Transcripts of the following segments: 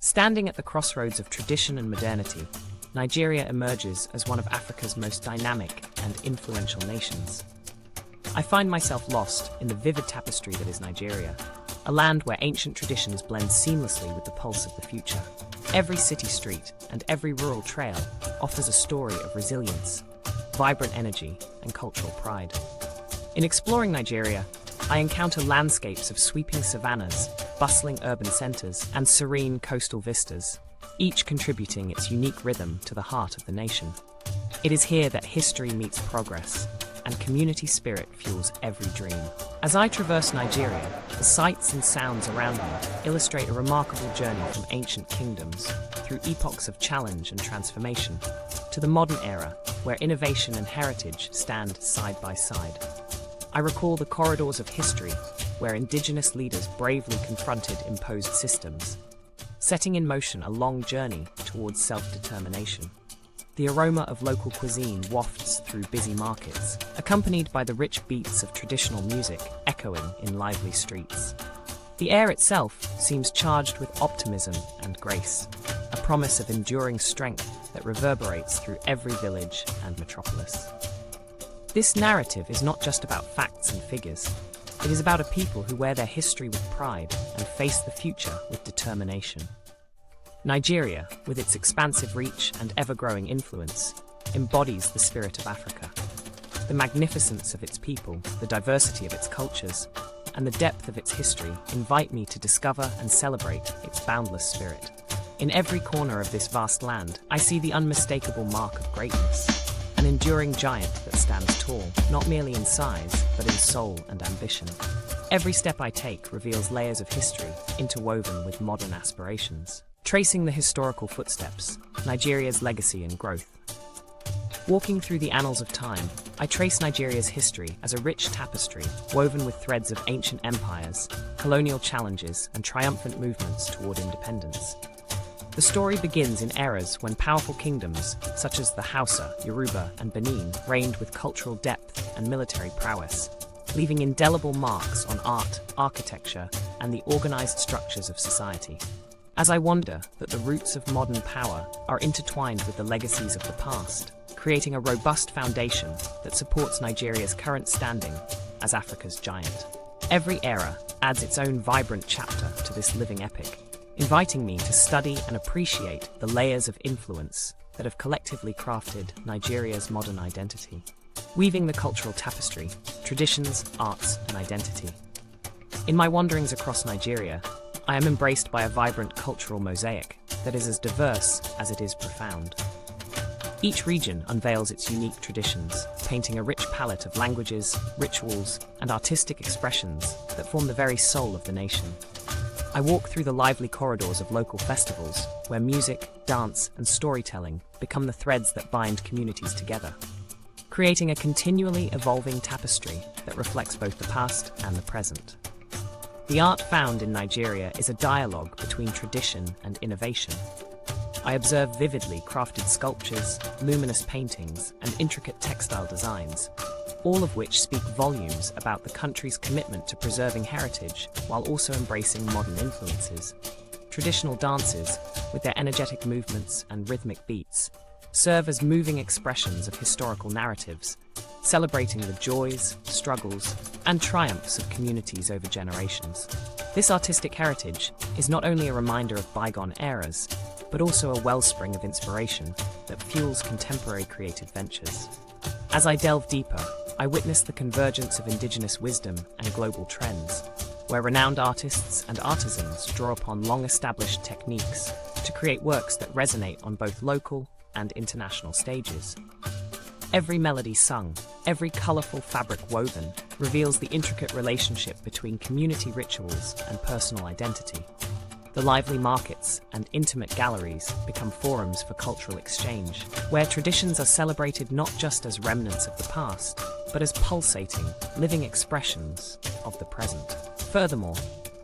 Standing at the crossroads of tradition and modernity, Nigeria emerges as one of Africa's most dynamic and influential nations. I find myself lost in the vivid tapestry that is Nigeria, a land where ancient traditions blend seamlessly with the pulse of the future. Every city street and every rural trail offers a story of resilience, vibrant energy, and cultural pride. In exploring Nigeria, I encounter landscapes of sweeping savannas, bustling urban centers, and serene coastal vistas, each contributing its unique rhythm to the heart of the nation. It is here that history meets progress, and community spirit fuels every dream. As I traverse Nigeria, the sights and sounds around me illustrate a remarkable journey from ancient kingdoms, through epochs of challenge and transformation, to the modern era, where innovation and heritage stand side by side. I recall the corridors of history, where indigenous leaders bravely confronted imposed systems, setting in motion a long journey towards self-determination. The aroma of local cuisine wafts through busy markets, accompanied by the rich beats of traditional music echoing in lively streets. The air itself seems charged with optimism and grace, a promise of enduring strength that reverberates through every village and metropolis. This narrative is not just about facts and figures. It is about a people who wear their history with pride and face the future with determination. Nigeria, with its expansive reach and ever-growing influence, embodies the spirit of Africa. The magnificence of its people, the diversity of its cultures, and the depth of its history invite me to discover and celebrate its boundless spirit. In every corner of this vast land, I see the unmistakable mark of greatness, an enduring giant that stands tall, not merely in size, but in soul and ambition. Every step I take reveals layers of history interwoven with modern aspirations, tracing the historical footsteps, Nigeria's legacy and growth. Walking through the annals of time, I trace Nigeria's history as a rich tapestry woven with threads of ancient empires, colonial challenges, and triumphant movements toward independence. The story begins in eras when powerful kingdoms, such as the Hausa, Yoruba, and Benin, reigned with cultural depth and military prowess, leaving indelible marks on art, architecture, and the organized structures of society. As I wonder that the roots of modern power are intertwined with the legacies of the past, creating a robust foundation that supports Nigeria's current standing as Africa's giant. Every era adds its own vibrant chapter to this living epic, inviting me to study and appreciate the layers of influence that have collectively crafted Nigeria's modern identity, weaving the cultural tapestry, traditions, arts, and identity. In my wanderings across Nigeria, I am embraced by a vibrant cultural mosaic that is as diverse as it is profound. Each region unveils its unique traditions, painting a rich palette of languages, rituals, and artistic expressions that form the very soul of the nation. I walk through the lively corridors of local festivals, where music, dance, and storytelling become the threads that bind communities together, creating a continually evolving tapestry that reflects both the past and the present. The art found in Nigeria is a dialogue between tradition and innovation. I observe vividly crafted sculptures, luminous paintings, and intricate textile designs, all of which speak volumes about the country's commitment to preserving heritage while also embracing modern influences. Traditional dances, with their energetic movements and rhythmic beats, serve as moving expressions of historical narratives, celebrating the joys, struggles, and triumphs of communities over generations. This artistic heritage is not only a reminder of bygone eras, but also a wellspring of inspiration that fuels contemporary creative ventures. As I delve deeper, I witness the convergence of indigenous wisdom and global trends, where renowned artists and artisans draw upon long-established techniques to create works that resonate on both local and international stages. Every melody sung, every colorful fabric woven, reveals the intricate relationship between community rituals and personal identity. The lively markets and intimate galleries become forums for cultural exchange, where traditions are celebrated not just as remnants of the past, but as pulsating, living expressions of the present. Furthermore,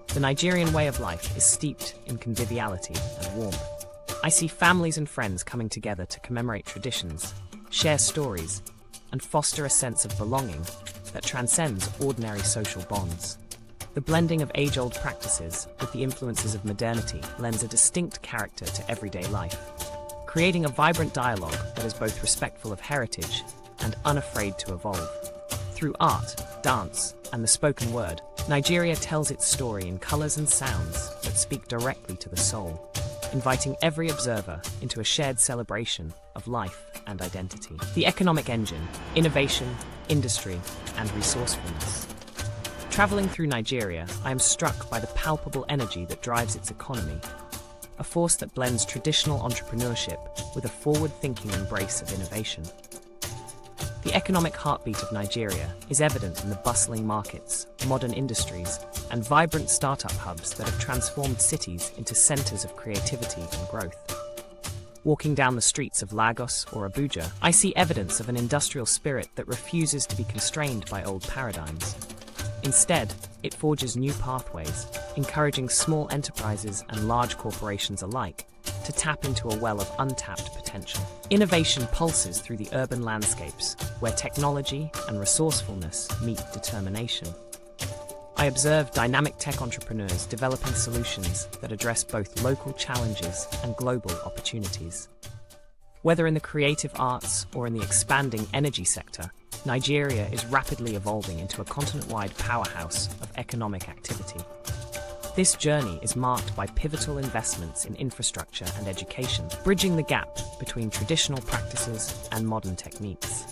the Nigerian way of life is steeped in conviviality and warmth. I see families and friends coming together to commemorate traditions, share stories, and foster a sense of belonging that transcends ordinary social bonds. The blending of age-old practices with the influences of modernity lends a distinct character to everyday life, creating a vibrant dialogue that is both respectful of heritage and unafraid to evolve. Through art, dance, and the spoken word, Nigeria tells its story in colors and sounds that speak directly to the soul, inviting every observer into a shared celebration of life and identity. The economic engine, innovation, industry, and resourcefulness. Traveling through Nigeria, I am struck by the palpable energy that drives its economy, a force that blends traditional entrepreneurship with a forward-thinking embrace of innovation. The economic heartbeat of Nigeria is evident in the bustling markets, modern industries, and vibrant startup hubs that have transformed cities into centers of creativity and growth. Walking down the streets of Lagos or Abuja, I see evidence of an industrial spirit that refuses to be constrained by old paradigms. Instead, it forges new pathways, encouraging small enterprises and large corporations alike to tap into a well of untapped potential. Innovation pulses through the urban landscapes, where technology and resourcefulness meet determination. I observe dynamic tech entrepreneurs developing solutions that address both local challenges and global opportunities. Whether in the creative arts or in the expanding energy sector, Nigeria is rapidly evolving into a continent-wide powerhouse of economic activity. This journey is marked by pivotal investments in infrastructure and education, bridging the gap between traditional practices and modern techniques.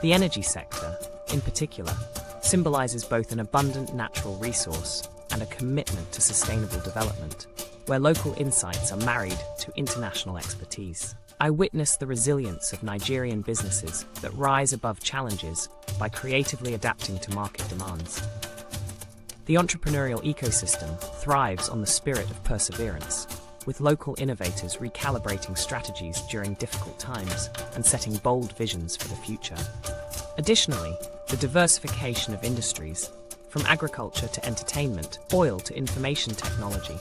The energy sector, in particular, symbolizes both an abundant natural resource and a commitment to sustainable development, where local insights are married to international expertise. I witness the resilience of Nigerian businesses that rise above challenges by creatively adapting to market demands. The entrepreneurial ecosystem thrives on the spirit of perseverance, with local innovators recalibrating strategies during difficult times and setting bold visions for the future. Additionally, the diversification of industries, from agriculture to entertainment, oil to information technology,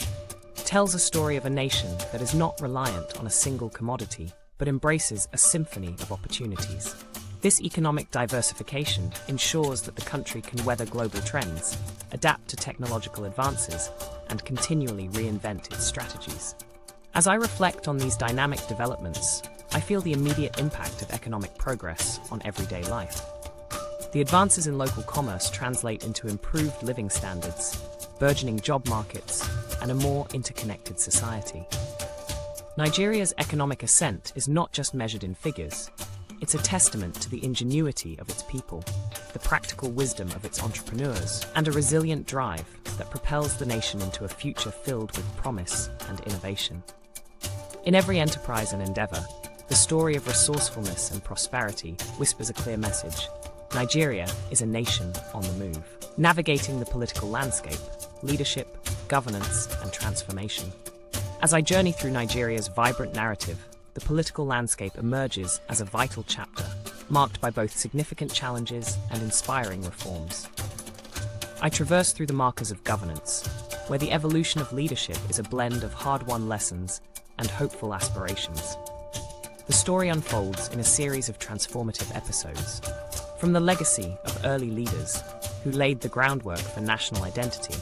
tells a story of a nation that is not reliant on a single commodity, but embraces a symphony of opportunities. This economic diversification ensures that the country can weather global trends, adapt to technological advances, and continually reinvent its strategies. As I reflect on these dynamic developments, I feel the immediate impact of economic progress on everyday life. The advances in local commerce translate into improved living standards, burgeoning job markets, and a more interconnected society. Nigeria's economic ascent is not just measured in figures. It's a testament to the ingenuity of its people, the practical wisdom of its entrepreneurs, and a resilient drive that propels the nation into a future filled with promise and innovation. In every enterprise and endeavor, the story of resourcefulness and prosperity whispers a clear message. Nigeria is a nation on the move, navigating the political landscape, leadership, governance, and transformation. As I journey through Nigeria's vibrant narrative, the political landscape emerges as a vital chapter, marked by both significant challenges and inspiring reforms. I traverse through the markers of governance, where the evolution of leadership is a blend of hard-won lessons and hopeful aspirations. The story unfolds in a series of transformative episodes, from the legacy of early leaders who laid the groundwork for national identity,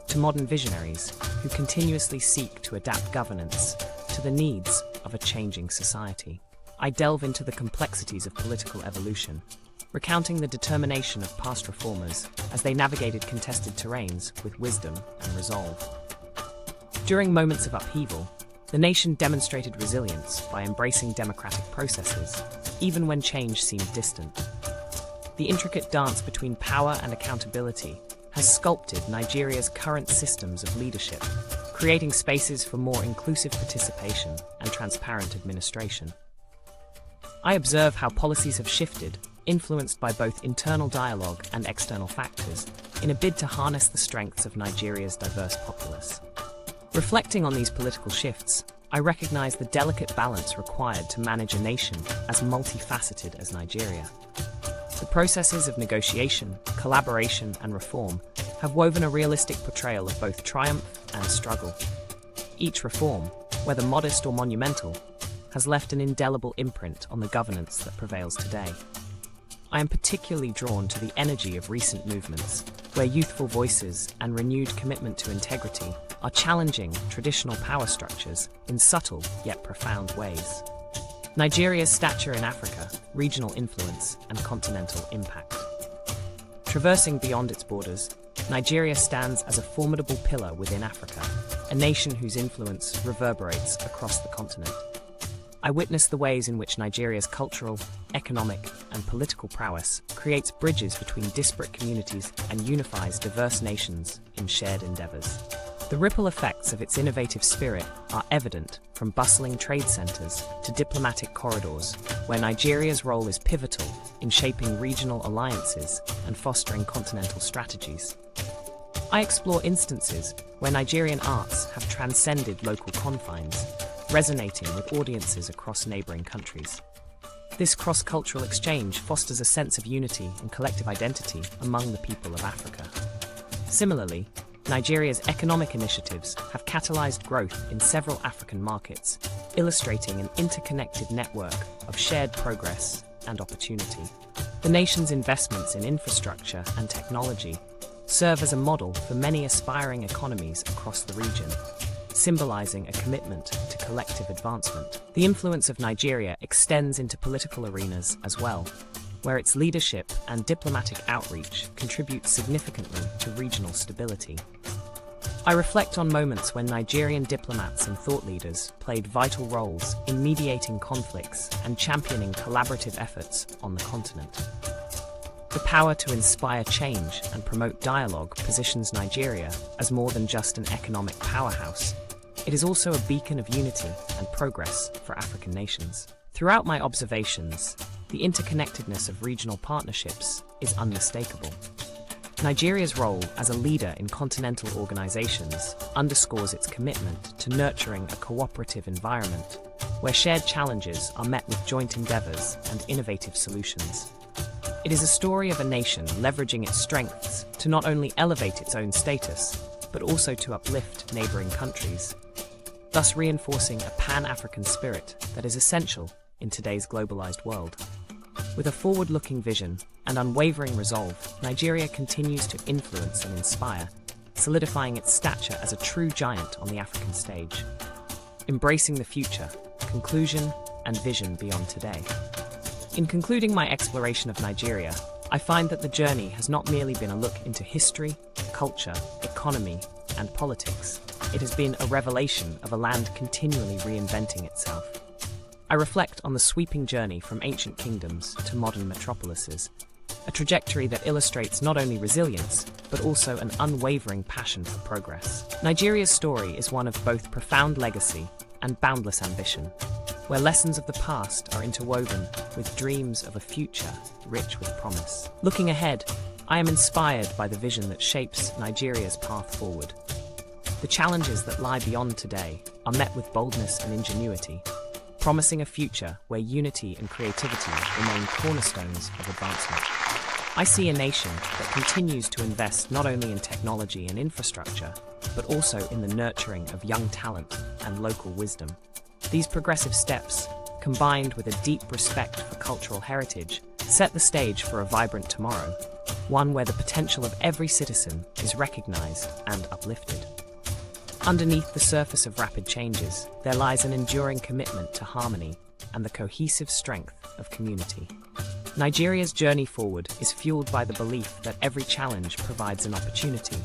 to modern visionaries who continuously seek to adapt governance to the needs of a changing society. I delve into the complexities of political evolution, recounting the determination of past reformers as they navigated contested terrains with wisdom and resolve. During moments of upheaval, the nation demonstrated resilience by embracing democratic processes, even when change seemed distant. The intricate dance between power and accountability has sculpted Nigeria's current systems of leadership, creating spaces for more inclusive participation and transparent administration. I observe how policies have shifted, influenced by both internal dialogue and external factors, in a bid to harness the strengths of Nigeria's diverse populace. Reflecting on these political shifts, I recognize the delicate balance required to manage a nation as multifaceted as Nigeria. The processes of negotiation, collaboration, and reform have woven a realistic portrayal of both triumph and struggle. Each reform, whether modest or monumental, has left an indelible imprint on the governance that prevails today. I am particularly drawn to the energy of recent movements, where youthful voices and renewed commitment to integrity are challenging traditional power structures in subtle yet profound ways. Nigeria's stature in Africa, regional influence, and continental impact. Traversing beyond its borders, Nigeria stands as a formidable pillar within Africa, a nation whose influence reverberates across the continent. I witness the ways in which Nigeria's cultural, economic, and political prowess creates bridges between disparate communities and unifies diverse nations in shared endeavors. The ripple effects of its innovative spirit are evident from bustling trade centers to diplomatic corridors, where Nigeria's role is pivotal in shaping regional alliances and fostering continental strategies. I explore instances where Nigerian arts have transcended local confines, resonating with audiences across neighboring countries. This cross-cultural exchange fosters a sense of unity and collective identity among the people of Africa. Similarly, Nigeria's economic initiatives have catalyzed growth in several African markets, illustrating an interconnected network of shared progress and opportunity. The nation's investments in infrastructure and technology serve as a model for many aspiring economies across the region, symbolizing a commitment to collective advancement. The influence of Nigeria extends into political arenas as well, where its leadership and diplomatic outreach contribute significantly to regional stability. I reflect on moments when Nigerian diplomats and thought leaders played vital roles in mediating conflicts and championing collaborative efforts on the continent. The power to inspire change and promote dialogue positions Nigeria as more than just an economic powerhouse. It is also a beacon of unity and progress for African nations. Throughout my observations, the interconnectedness of regional partnerships is unmistakable. Nigeria's role as a leader in continental organizations underscores its commitment to nurturing a cooperative environment where shared challenges are met with joint endeavors and innovative solutions. It is a story of a nation leveraging its strengths to not only elevate its own status, but also to uplift neighboring countries, thus reinforcing a pan-African spirit that is essential in today's globalized world. With a forward-looking vision and unwavering resolve, Nigeria continues to influence and inspire, solidifying its stature as a true giant on the African stage. Embracing the future, conclusion, and vision beyond today. In concluding my exploration of Nigeria, I find that the journey has not merely been a look into history, culture, economy, and politics. It has been a revelation of a land continually reinventing itself. I reflect on the sweeping journey from ancient kingdoms to modern metropolises, a trajectory that illustrates not only resilience, but also an unwavering passion for progress. Nigeria's story is one of both profound legacy and boundless ambition, where lessons of the past are interwoven with dreams of a future rich with promise. Looking ahead, I am inspired by the vision that shapes Nigeria's path forward. The challenges that lie beyond today are met with boldness and ingenuity, promising a future where unity and creativity remain cornerstones of advancement. I see a nation that continues to invest not only in technology and infrastructure, but also in the nurturing of young talent and local wisdom. These progressive steps, combined with a deep respect for cultural heritage, set the stage for a vibrant tomorrow, one where the potential of every citizen is recognized and uplifted. Underneath the surface of rapid changes, there lies an enduring commitment to harmony and the cohesive strength of community. Nigeria's journey forward is fueled by the belief that every challenge provides an opportunity,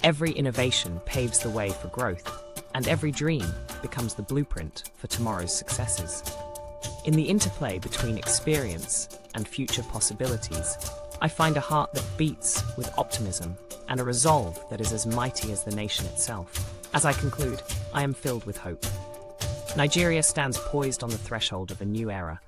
every innovation paves the way for growth, and every dream becomes the blueprint for tomorrow's successes. In the interplay between experience and future possibilities, I find a heart that beats with optimism and a resolve that is as mighty as the nation itself. As I conclude, I am filled with hope. Nigeria stands poised on the threshold of a new era,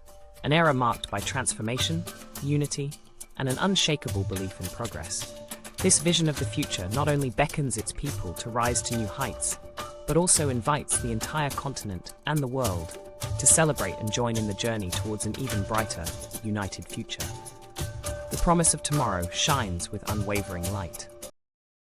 an era marked by transformation, unity, and an unshakable belief in progress. This vision of the future not only beckons its people to rise to new heights, but also invites the entire continent and the world to celebrate and join in the journey towards an even brighter, united future. The promise of tomorrow shines with unwavering light.